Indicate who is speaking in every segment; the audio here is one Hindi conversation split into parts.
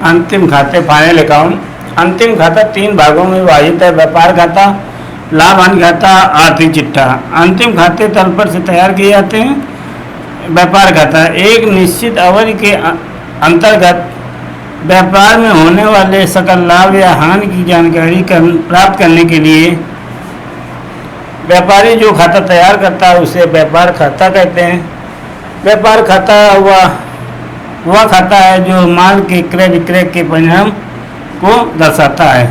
Speaker 1: अंतिम खाते फाइनल अकाउंट। अंतिम खाता 3 भागों में विभाजित है: व्यापार खाता, लाभ हानि खाता, आर्थिक चिट्ठा। अंतिम खाते तल पर से तैयार किए जाते हैं। व्यापार खाता एक निश्चित अवधि के अंतर्गत व्यापार में होने वाले सकल लाभ या हानि की जानकारी प्राप्त करने के लिए व्यापारी जो खाता तैयार करता है उसे व्यापार खाता कहते हैं। व्यापार खाता वह खाता है जो माल के क्रय विक्रय के परिणाम को दर्शाता है।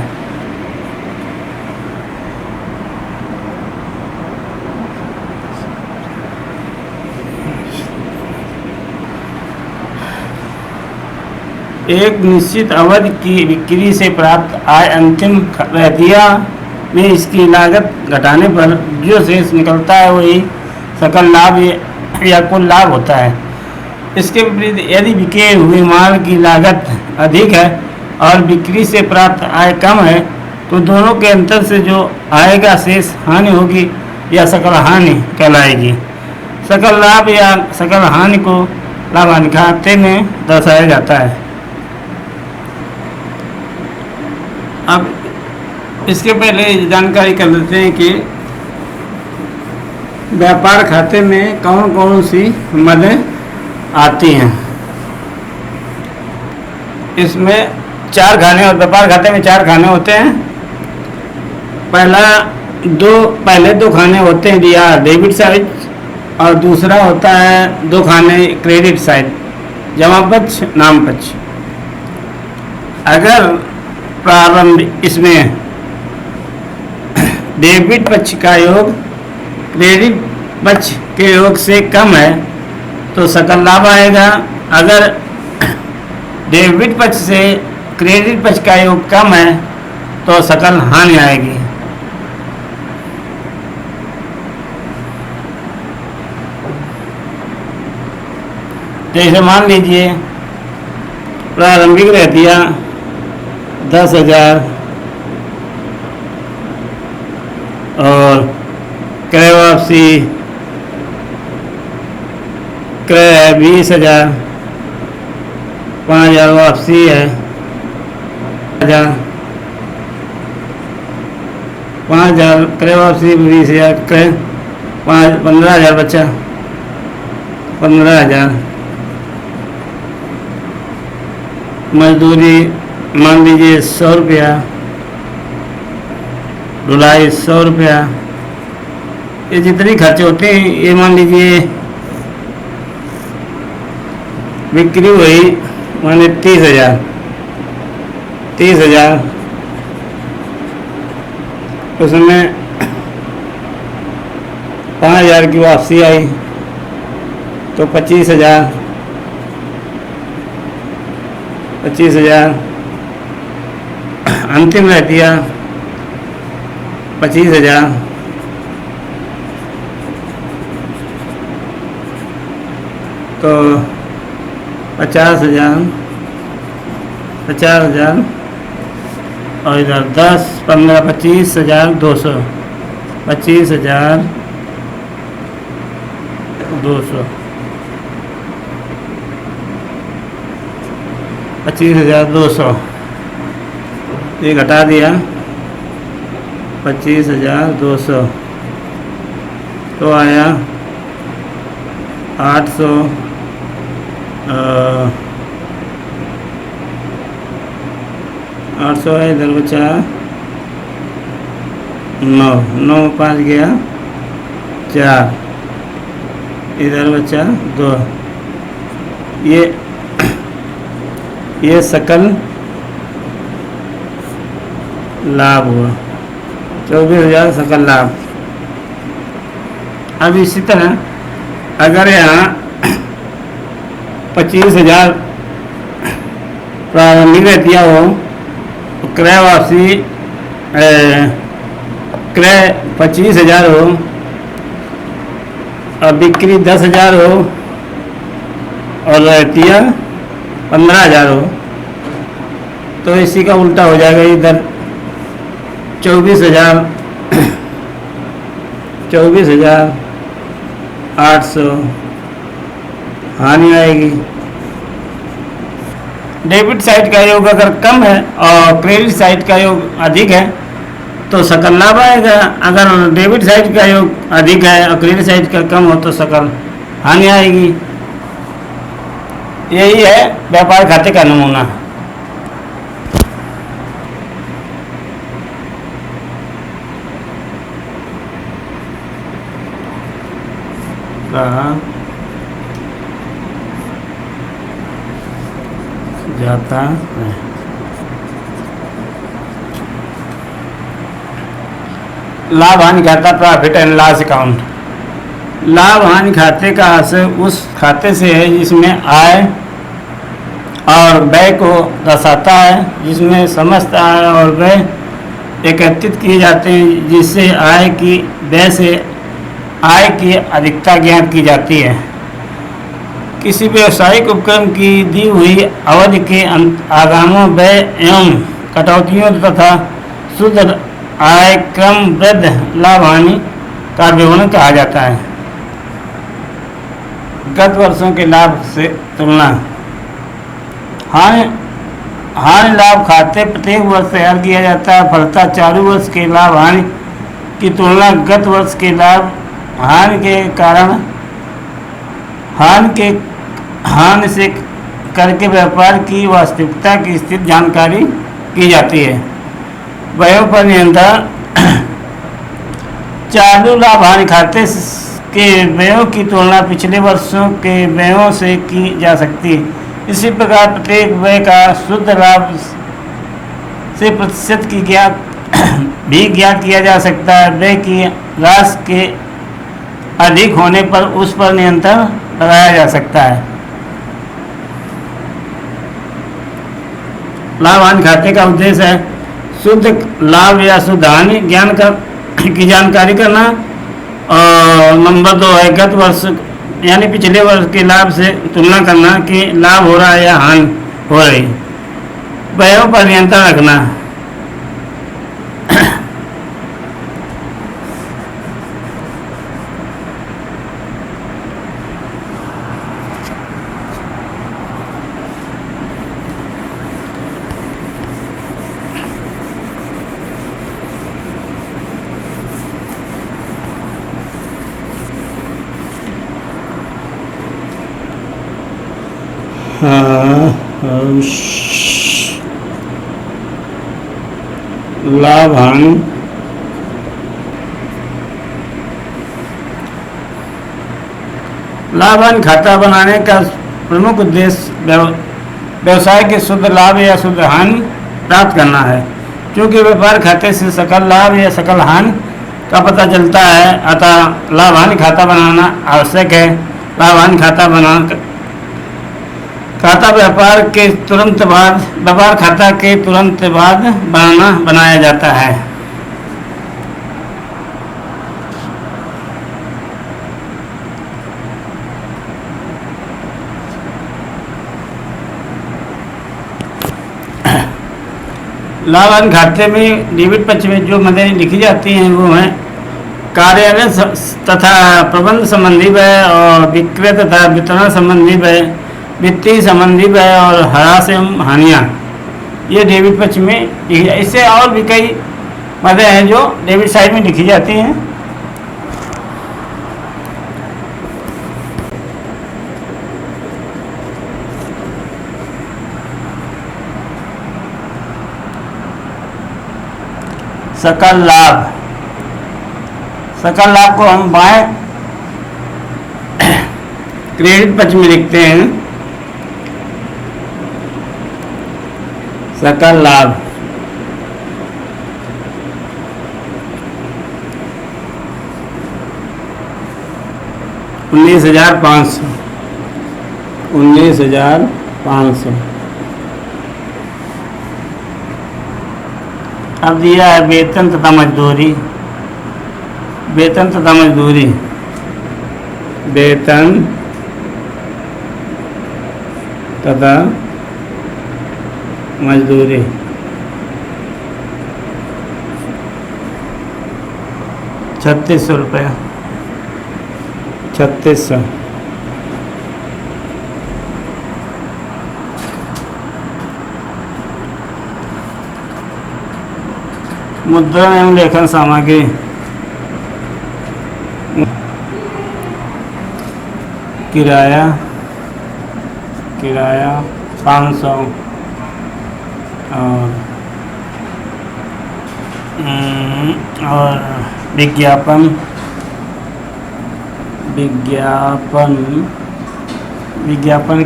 Speaker 1: एक निश्चित अवधि की बिक्री से प्राप्त आय अंतिम रहतिया में इसकी लागत घटाने पर जो शेष निकलता है वही सकल लाभ या कुल लाभ होता है। इसके विपरीत यदि बिके हुए माल की लागत अधिक है और बिक्री से प्राप्त आय कम है तो दोनों के अंतर से जो आएगा शेष हानि होगी या सकल हानि कहलाएगी। सकल लाभ या सकल हानि को लाभ हानि खाते में दर्शाया जाता है। अब इसके पहले जानकारी कर लेते हैं कि व्यापार खाते में कौन कौन सी मदें आती हैं। इसमें 4 खाने और व्यापार खाते में 4 खाने होते हैं। पहले दो खाने होते हैं या डेबिट साइड और दूसरा होता है 2 खाने क्रेडिट साइड, जमा पक्ष नाम पक्ष। अगर प्रारंभ इसमें डेबिट पक्ष का योग क्रेडिट पक्ष के योग से कम है तो सकल लाभ आएगा। अगर डेबिट पक्ष से क्रेडिट पक्ष का योग कम है तो सकल हानि आएगी। जैसे मान लीजिए प्रारंभिक रहतिया 10,000 और क्रय वापसी क्रय है 20,000, 5,000 वापसी है 5,000 क्रय वापसी 20,000 क्रय 15,000 बचा 15,000। मजदूरी मान लीजिए 100 रुपया, ढुलाई 100 रुपया। ये जितनी खर्चे होते हैं ये मान लीजिए बिक्री हुई माने 30,000 उसमें 5,000 की वापसी आई तो 25,000 अंतिम रहतिया 25,000। तो 50,000 और इधर 10, 15, 25,200 25,200 25,200 ये घटा दिया 25,200 तो आया 800 800 है। इधर बचा 9 5 गया 4, इधर बचा 2। ये सकल लाभ हुआ 24,000 सकल लाभ। अब इसी तरह अगर यहाँ 25,000 प्रारंभिक रहतिया हो तो क्रय वापसी क्रय 25,000 हो और बिक्री 10,000 हो और रहतिया 15,000 हो तो इसी का उल्टा हो जाएगा। इधर 24,800 हानि आएगी। डेबिट साइड का योग अगर कम है और क्रेडिट साइड का योग अधिक है तो सकल लाभ आएगा। अगर डेबिट साइड का योग अधिक है और क्रेडिट साइड का कम हो तो सकल हानि आएगी। यही है व्यापार खाते का नमूना। जाता है लाभ हानि खाता, प्रॉफिट एंड लॉस अकाउंट। लाभ हानि खाते का आशय उस खाते से है जिसमें आय और व्यय को दर्शाता है, जिसमें समस्त आय और व्यय एकत्रित किए जाते हैं, जिससे आय की व्यय से आय की अधिकता ज्ञात की जाती है। किसी व्यवसायिक उपक्रम की दी हुई अवधि के आगामी व्यय एवं कटौतियों तथा शुद्ध आय क्रमबद्ध लाभ हानि का विवरण कहा जाता है। गत वर्षों के लाभ से तुलना। हानि लाभ खाते प्रत्येक वर्ष तैयार किया जाता है। फलतः चालू वर्ष के लाभ हानि की तुलना गत वर्ष के लाभ हानि के कारण हानि से करके व्यापार की वास्तविकता की स्थिति जानकारी की जाती है। व्ययों पर नियंत्रण। चालू लाभ हानि खाते के व्ययों की तुलना पिछले वर्षों के व्ययों से की जा सकती है। इसी प्रकार प्रत्येक व्यय का शुद्ध लाभ से प्रतिशत की भी ज्ञात किया जा सकता है। व्यय की राशि के अधिक होने पर उस पर नियंत्रण लगाया जा सकता है। लाभ हानि खाते का उद्देश्य है शुद्ध लाभ या शुद्ध हानि की जानकारी करना। और नंबर 2 है गत वर्ष यानी पिछले वर्ष के लाभ से तुलना करना कि लाभ हो रहा है या हानि हो रही। व्ययों पर नियंत्रण रखना। लाभ हानि खाता बनाने का प्रमुख उद्देश्य व्यवसाय के शुद्ध लाभ या शुद्ध हानि प्राप्त करना है। क्योंकि व्यापार खाते से सकल लाभ या सकल हानि का पता चलता है, अतः लाभ हानि खाता बनाना आवश्यक है। लाभ हानि खाता व्यापार खाता के तुरंत बाद बनाया जाता है। लाभ हानि खाते में डेबिट पक्ष में जो मदें लिखी जाती हैं वो हैं कार्यालय तथा प्रबंध संबंधी व्यय और विक्रय तथा वितरण संबंधी व्यय, वित्तीय संबंधी व्यय और ह्रास एवं हानियाँ। ये डेबिट पक्ष में लिखी जाती। इससे और भी कई मदें हैं जो डेबिट साइड में लिखी जाती हैं। सकल लाभ को हम बाएं क्रेडिट पक्ष में लिखते हैं। सकल लाभ $19,500। अब दिया है वेतन तथा मजदूरी। वेतन तथा मजदूरी ₹3600। 3600 मुद्रण एवं लेखन सामग्री, किराया 500 और विज्ञापन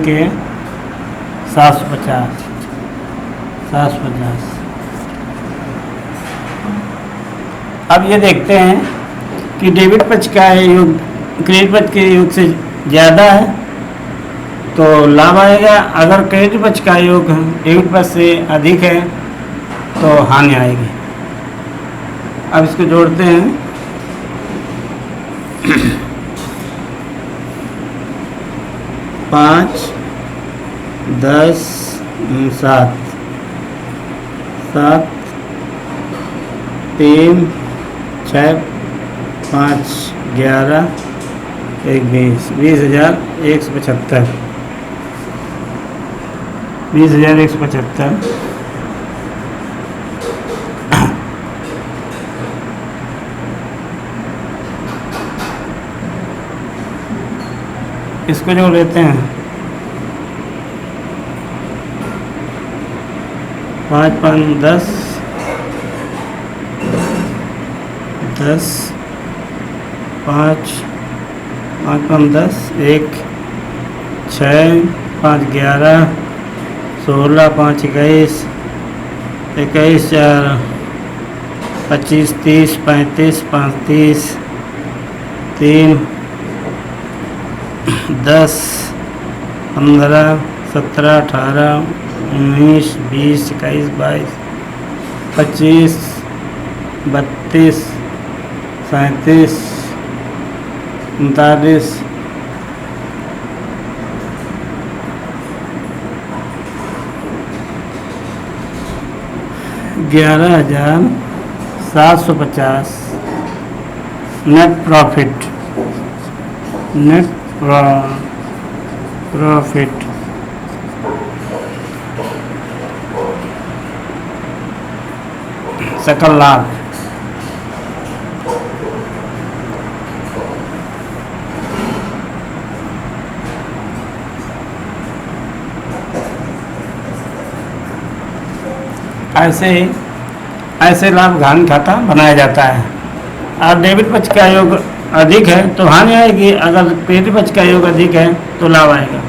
Speaker 1: के 750। अब ये देखते हैं कि डेबिट पक्ष का योग क्रेडिट पक्ष के योग से ज़्यादा है तो लाभ आएगा, अगर क्रेडिट पक्ष का योग डेबिट पक्ष से अधिक है तो हानि आएगी। अब इसको जोड़ते हैं। 5, 10, 7, 3, 6, 5, 11, 20, 20,175। 20,175। इसको जोड़ लेते हैं। 5, 5, 10, 5, 5, 10, 1, 6, 5, 11, 16, 5, 21, 21, 4, 25, 30, 35, 35, 3, 10, 15, 17, 18, 19, 20, 21, 22, 25, 32, 37, 39, 11,750 नेट प्रॉफिट। सकल लाभ। ऐसे लाभ हानि खाता बनाया जाता है। और डेबिट पक्ष का योग अधिक है तो हानि आएगी, अगर क्रेडिट पक्ष का योग अधिक है तो लाभ आएगा।